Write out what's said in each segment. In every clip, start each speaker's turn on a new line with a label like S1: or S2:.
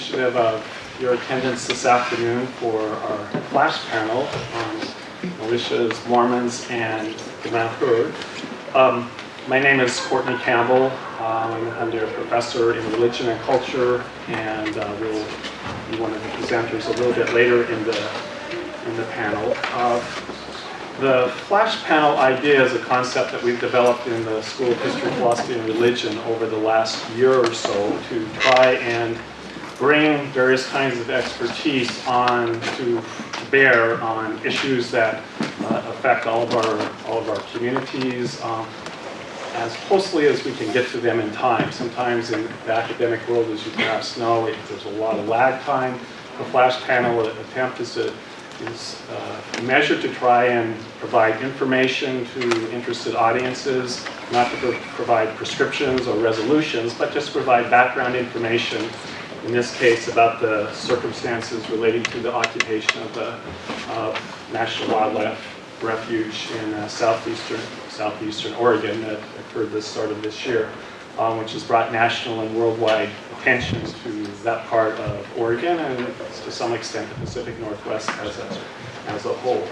S1: appreciative of your attendance this afternoon for our flash panel on militias, Mormons, and the Malheur. My name is Courtney Campbell. I'm the professor in religion and culture, and we'll be one of the presenters a little bit later in the panel. The flash panel idea is a concept that we've developed in the School of History, Philosophy, and Religion over the last year or so to try and bring various kinds of expertise on to bear on issues that affect all of our communities as closely as we can get to them in time. Sometimes in the academic world, as you perhaps know, there's a lot of lag time. The flash panel attempt is measured to try and provide information to interested audiences, not to provide prescriptions or resolutions, but just provide background information, in this case about the circumstances relating to the occupation of the National Wildlife Refuge in southeastern Oregon that occurred the start of this year, which has brought national and worldwide attention to that part of Oregon and to some extent the Pacific Northwest as a whole.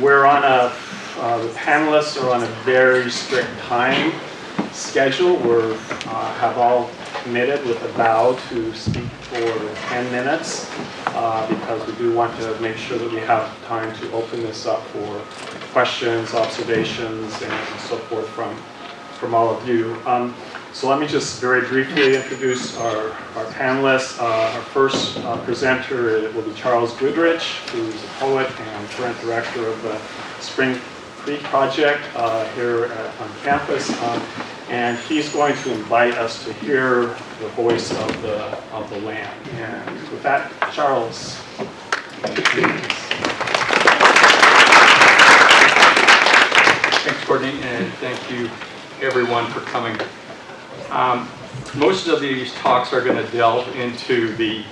S1: We're on the panelists are on a very strict time schedule. We have all committed with a vow to speak for 10 minutes because we do want to make sure that we have time to open this up for questions, observations, and so forth from all of you. So let me just very briefly introduce our panelists. Our first presenter will be Charles Goodrich, who's a poet and current director of the Spring Creek Project here on campus. And he's going to invite us to hear the voice of the land. And with that, Charles.
S2: Thanks, Courtney, and thank you everyone for coming. Most of these talks are going to delve into the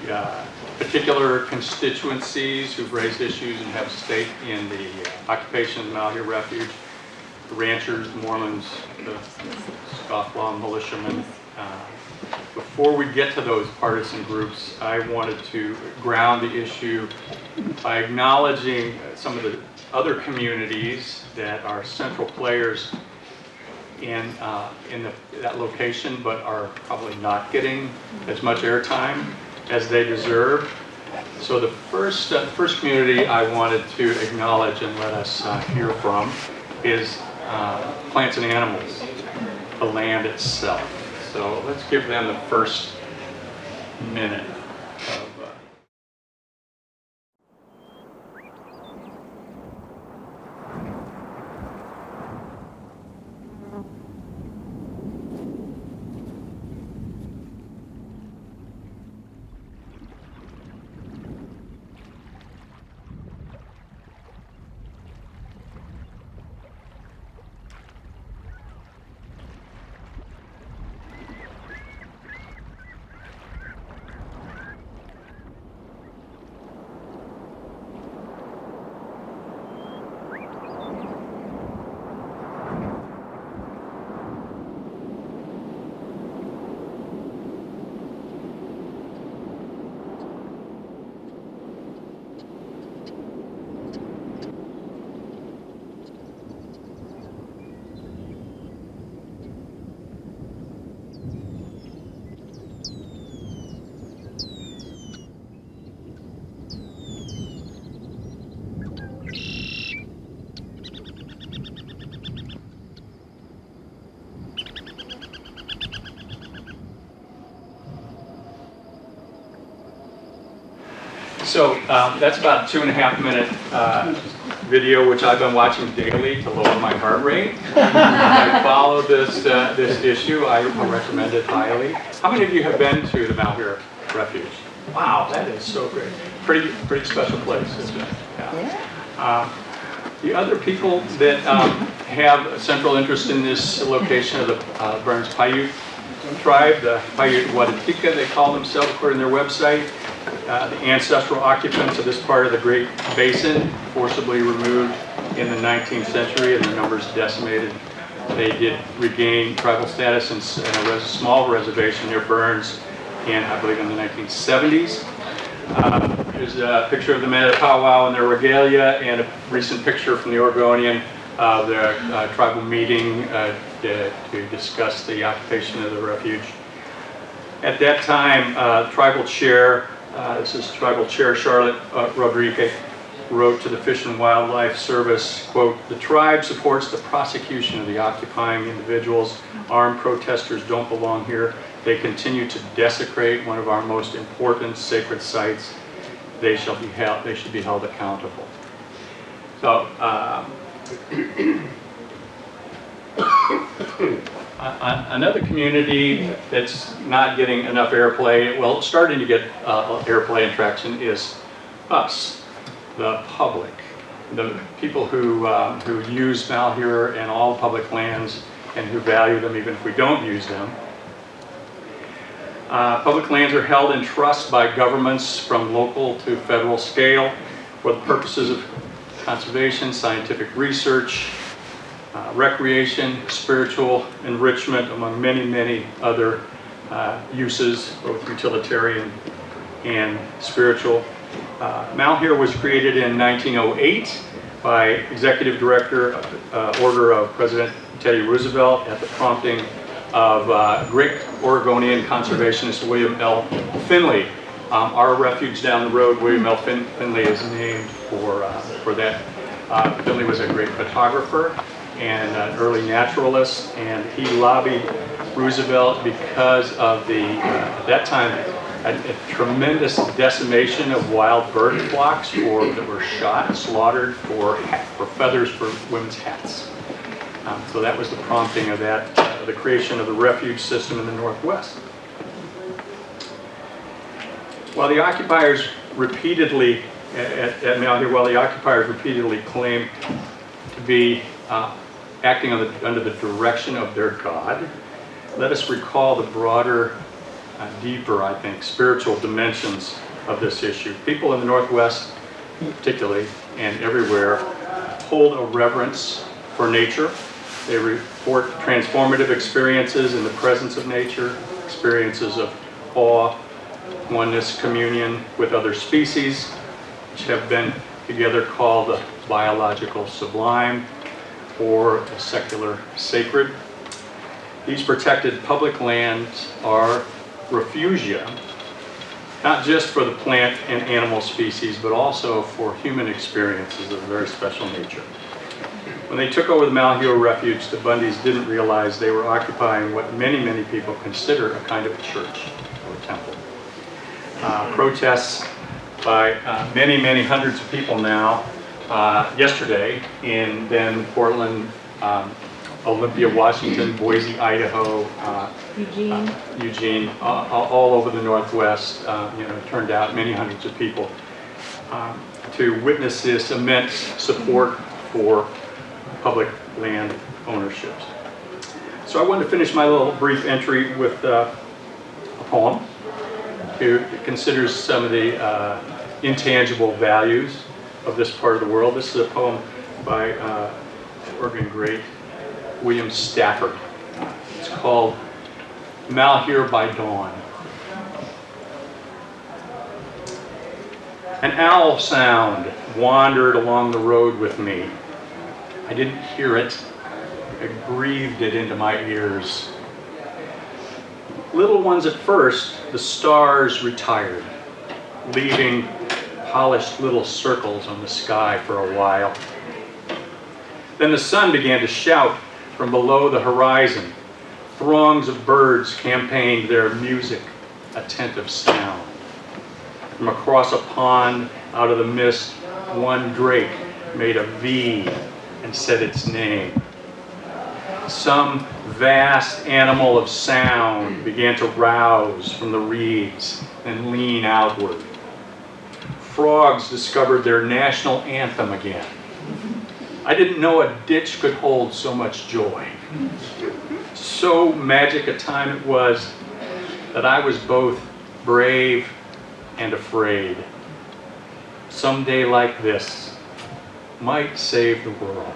S2: particular constituencies who've raised issues and have stake in the occupation of the Malheur Refuge, the ranchers, the Mormons, the scofflaw militiamen. Before we get to those partisan groups, I wanted to ground the issue by acknowledging some of the other communities that are central players in that location, but are probably not getting as much airtime as they deserve. So the first community I wanted to acknowledge and let us hear from is plants and animals, the land itself. So let's give them the first minute. So that's about a 2.5 minute video, which I've been watching daily to lower my heart rate. I follow this issue. I recommend it highly. How many of you have been to the Malheur Refuge? Wow, that is so great. Pretty special place, isn't it? Yeah. The other people that have a central interest in this location of the Burns Paiute Tribe, the Paiute Wadatika, they call themselves according to their website. The ancestral occupants of this part of the Great Basin, forcibly removed in the 19th century and their numbers decimated. They did regain tribal status in a small reservation near Burns I believe, in the 1970s. Here's a picture of the men at powwow in their regalia, and a recent picture from the Oregonian of their tribal meeting to discuss the occupation of the refuge. At that time, tribal chair, this is tribal chair Charlotte Rodriguez, wrote to the Fish and Wildlife Service, quote, "The tribe supports the prosecution of the occupying individuals. Armed protesters don't belong here. They continue to desecrate one of our most important sacred sites. They should be held accountable." So, another community that's not getting enough airplay, well, starting to get airplay and traction, is us, the public, the people who use Malheur and all public lands and who value them even if we don't use them. Public lands are held in trust by governments from local to federal scale for the purposes of conservation, scientific research, recreation, spiritual enrichment, among many, many other uses, both utilitarian and spiritual. Malheur was created in 1908 by Executive Director order of President Teddy Roosevelt at the prompting of great Oregonian conservationist William L. Finley. Our refuge down the road, William L. Finley, is named for that. Finley was a great photographer and an early naturalist, and he lobbied Roosevelt because of the, at that time, a tremendous decimation of wild bird flocks that were shot, slaughtered for feathers for women's hats. So that was the prompting of that, the creation of the refuge system in the Northwest. While the occupiers repeatedly, at Malheur, while the occupiers repeatedly claimed to be acting under the direction of their God, let us recall the broader, deeper, I think, spiritual dimensions of this issue. People in the Northwest, particularly, and everywhere, hold a reverence for nature. They report transformative experiences in the presence of nature, experiences of awe, oneness, communion with other species, which have been together called the biological sublime or the secular sacred. These protected public lands are refugia, not just for the plant and animal species, but also for human experiences of a very special nature. When they took over the Malheur Refuge, the Bundys didn't realize they were occupying what many, many people consider a kind of church or temple. Protests by many, many hundreds of people now, yesterday in then Portland, Olympia, Washington, Boise, Idaho, Eugene, all over the Northwest, turned out many hundreds of people to witness this immense support for public land ownership. So I wanted to finish my little brief entry with a poem that considers some of the intangible values of this part of the world. This is a poem by Oregon great William Stafford. It's called Malheur by Dawn. An owl sound wandered along the road with me. I didn't hear it. It breathed it into my ears. Little ones at first, the stars retired, leaving polished little circles on the sky for a while. Then the sun began to shout from below the horizon. Throngs of birds campaigned their music, attentive sound. From across a pond, out of the mist, one drake made a V and said its name. Some vast animal of sound began to rouse from the reeds and lean outward. Frogs discovered their national anthem again. I didn't know a ditch could hold so much joy. So magic a time it was that I was both brave and afraid. Some day like this might save the world.